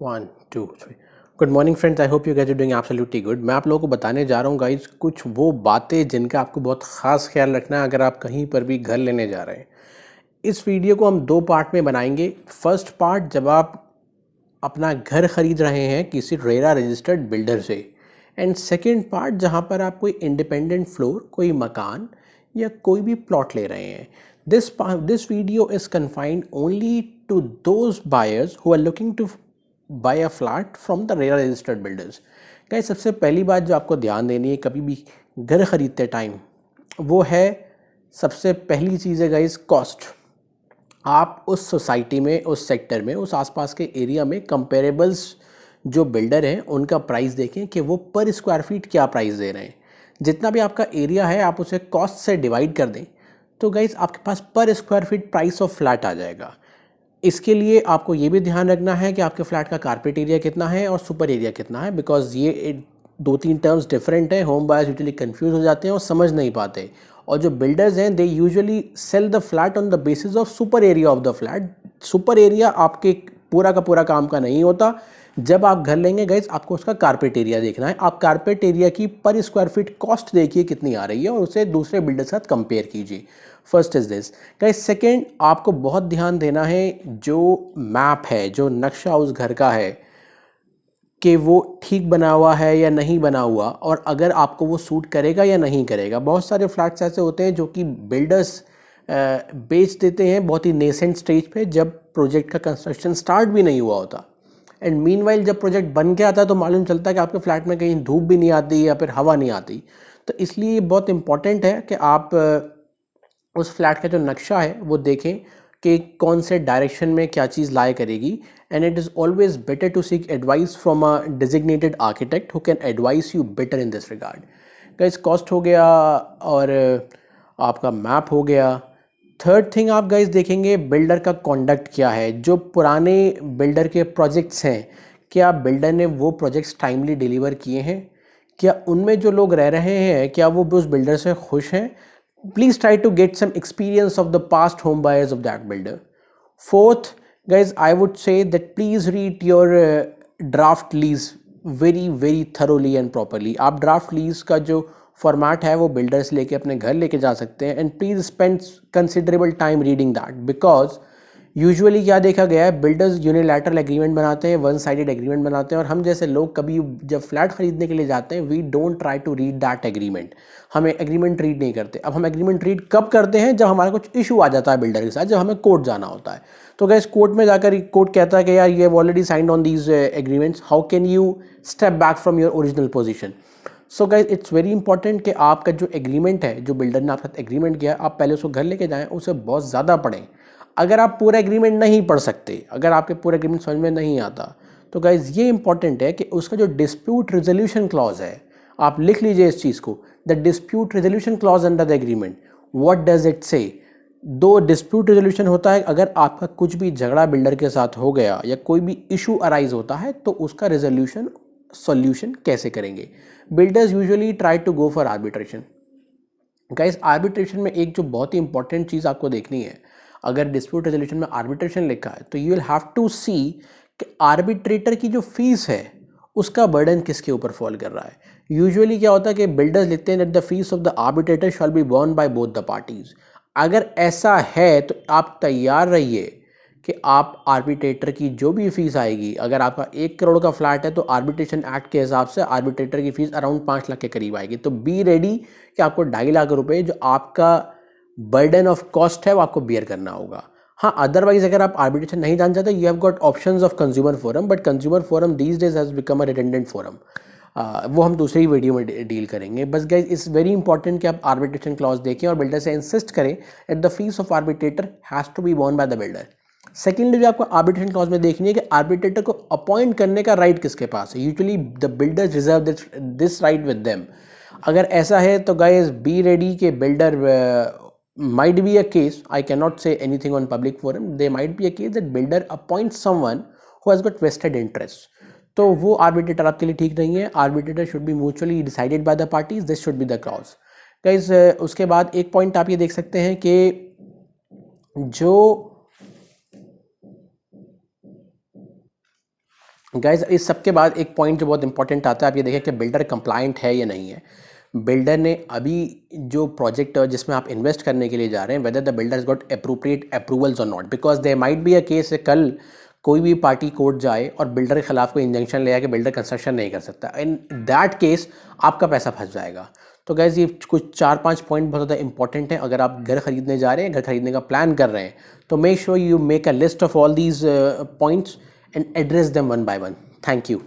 One two three. Good morning friends, I hope you guys are doing absolutely good. मैं आप लोगों को बताने जा रहा हूँ गाइस कुछ वो बातें जिनका आपको बहुत ख़ास ख्याल रखना है अगर आप कहीं पर भी घर लेने जा रहे हैं। इस वीडियो को हम दो पार्ट में बनाएंगे। फर्स्ट पार्ट जब आप अपना घर ख़रीद रहे हैं किसी रेरा रजिस्टर्ड बिल्डर से, एंड सेकेंड पार्ट जहाँ पर आप कोई इंडिपेंडेंट फ्लोर, कोई मकान या कोई भी प्लॉट ले रहे हैं। This video is confined only to those buyers who are looking to buy a flat from the RERA registered builders. Guys सबसे पहली बात जो आपको ध्यान देनी है कभी भी घर ख़रीदते टाइम, वो है सबसे पहली चीज़ है गाइस कॉस्ट। आप उस सोसाइटी में, उस सेक्टर में, उस आसपास के एरिया में कंपेरेबल्स जो बिल्डर हैं उनका प्राइस देखें कि वो पर स्क्वायर फीट क्या प्राइस दे रहे हैं। जितना भी आपका एरिया है आप उसे कॉस्ट से डिवाइड कर दें तो गाइस आपके पास पर square feet price of flat आ जाएगा। इसके लिए आपको ये भी ध्यान रखना है कि आपके फ्लैट का कारपेट एरिया कितना है और सुपर एरिया कितना है, बिकॉज ये दो तीन टर्म्स डिफरेंट हैं। होम बायर्स यूजुअली कंफ्यूज हो जाते हैं और समझ नहीं पाते, और जो बिल्डर्स हैं they usually sell the flat on the basis of super area of the flat. Super area आपके पूरा का पूरा काम का नहीं होता। जब आप घर लेंगे गाइस आपको उसका कारपेट एरिया देखना है। आप कारपेट एरिया की पर स्क्वायर फीट कॉस्ट देखिए कितनी आ रही है और उसे दूसरे बिल्डर के साथ कंपेयर कीजिए। First is this guys. Second, आपको बहुत ध्यान देना है जो मैप है, जो नक्शा उस घर का है कि वो ठीक बना हुआ है या नहीं बना हुआ, और अगर आपको वो सूट करेगा या नहीं करेगा। बहुत सारे फ्लैट्स ऐसे होते हैं जो कि बिल्डर्स बेच देते हैं बहुत ही नेसेंट स्टेज पे, जब प्रोजेक्ट का कंस्ट्रक्शन स्टार्ट भी नहीं हुआ होता, एंड मीनवाइल जब प्रोजेक्ट बन के आता है तो मालूम चलता है कि आपके फ्लैट में कहीं धूप भी नहीं आती या फिर हवा नहीं आती। तो इसलिए बहुत इंपॉर्टेंट है कि आप उस फ्लैट का जो नक्शा है वो देखें कि कौन से डायरेक्शन में क्या चीज़ लाया करेगी, and it is always better to seek advice from a designated architect who can advice you better in this regard. Guys cost हो गया और आपका मैप हो गया। थर्ड थिंग आप गाइस देखेंगे बिल्डर का कॉन्डक्ट क्या है। जो पुराने बिल्डर के प्रोजेक्ट्स हैं, क्या बिल्डर ने वो प्रोजेक्ट्स टाइमली डिलीवर किए हैं, क्या उनमें जो लोग रह रहे हैं क्या वो उस बिल्डर से खुश हैं। Please try to get some experience of the past home buyers of that builder. Fourth, guys, I would say that please read your draft lease very thoroughly and properly. आप draft lease का जो format है वो builders लेके अपने घर लेके जा सकते हैं, and please spend considerable time reading that, because usually क्या देखा गया है बिल्डर्स यूनिलैटरल एग्रीमेंट बनाते हैं, वन साइडेड एग्रीमेंट बनाते हैं, और हम जैसे लोग कभी जब फ्लैट खरीदने के लिए जाते हैं we don't try to read that agreement. हमें एग्रीमेंट रीड नहीं करते। अब हम एग्रीमेंट रीड कब करते हैं, जब हमारा कुछ इशू आ जाता है बिल्डर के साथ, जब हमें कोर्ट जाना होता है। तो गैस कोर्ट में जाकर कोर्ट कहता है कि यार you have already signed on these agreements, how can you step back from your original position. So guys it's very important कि आपका जो एग्रीमेंट है, जो बिल्डर ने आपके साथ एग्रीमेंट किया, आप पहले उसको घर लेके जाएं, उसे बहुत ज़्यादा पढ़ें। अगर आप पूरा एग्रीमेंट नहीं पढ़ सकते, अगर आपके पूरा एग्रीमेंट समझ में नहीं आता, तो गाइज ये इंपॉर्टेंट है कि उसका जो डिस्प्यूट रेजोल्यूशन क्लॉज है, आप लिख लीजिए इस चीज़ को, the dispute resolution clause under the agreement, what does it से। दो डिस्प्यूट रेजोल्यूशन होता है, अगर आपका कुछ भी झगड़ा बिल्डर के साथ हो गया या कोई भी इशू अराइज होता है तो उसका रेजोल्यूशन सॉल्यूशन कैसे करेंगे। Builders usually try to go for arbitration. Guys arbitration में एक जो बहुत ही इंपॉर्टेंट चीज़ आपको देखनी है, अगर डिस्प्यूट रेजोल्यूशन में आर्बिट्रेशन लिखा है तो यू विल हैव टू सी कि आर्बिट्रेटर की जो फीस है उसका बर्डन किसके ऊपर फॉल कर रहा है। यूजुअली क्या होता है कि बिल्डर्स लिखते हैं that the fees of the arbitrator shall be borne by both the parties. अगर ऐसा है तो आप तैयार रहिए कि आप आर्बिट्रेटर की जो भी फीस आएगी, अगर आपका 1 करोड़ का फ्लैट है तो आर्बिट्रेशन एक्ट के हिसाब से आर्बिट्रेटर की फीस अराउंड 5 लाख के करीब आएगी। तो बी रेडी कि आपको 2.5 लाख रुपए जो आपका बर्डन ऑफ कॉस्ट है वो आपको बियर करना होगा। हाँ, अदरवाइज अगर आप आर्बिट्रेशन नहीं जान चाहते, you have got options of consumer forum, but consumer forum these days has become a redundant forum. वो हम दूसरी वीडियो में डील करेंगे। बस गाइज इट्स वेरी इंपॉर्टेंट कि आप आर्बिट्रेशन क्लॉज देखें और बिल्डर से इंसिस्ट करें at the fees of arbitrator has to be borne by the builder. Secondly जो आपको आर्बिट्रेशन क्लॉज में देखनी है कि आर्बिट्रेटर को अपॉइंट करने का राइट किसके पास है। Usually the builders reserve this right with them. अगर ऐसा है तो गाइज बी रेडी के builder might be a case, I cannot say anything on public forum, there might be a case that builder appoints someone who has got vested interest, तो वो arbitrator आपके लिए ठीक नहीं है। Arbitrator should be mutually decided by the parties, this should be the clause. Guys उसके बाद एक पॉइंट आप ये देख सकते हैं कि जो गाइज इस सब के बाद एक पॉइंट जो बहुत इंपॉर्टेंट आता है, आप ये देखें कि बिल्डर कंप्लाइंट है या नहीं है। बिल्डर ने अभी जो प्रोजेक्ट जिसमें आप इन्वेस्ट करने के लिए जा रहे हैं, whether the builder has got appropriate approvals और not, because there might be a case कल कोई भी पार्टी कोर्ट जाए और बिल्डर के खिलाफ कोई इंजंक्शन ले आए कि बिल्डर कंस्ट्रक्शन नहीं कर सकता, इन दैट केस आपका पैसा फंस जाएगा। तो गैस ये कुछ 4-5 पॉइंट बहुत ज़्यादा इंपॉर्टेंट हैं अगर आप घर खरीदने जा रहे हैं, घर खरीदने का प्लान कर रहे हैं, तो make sure you make a list of all these points and address them one by one. Thank you.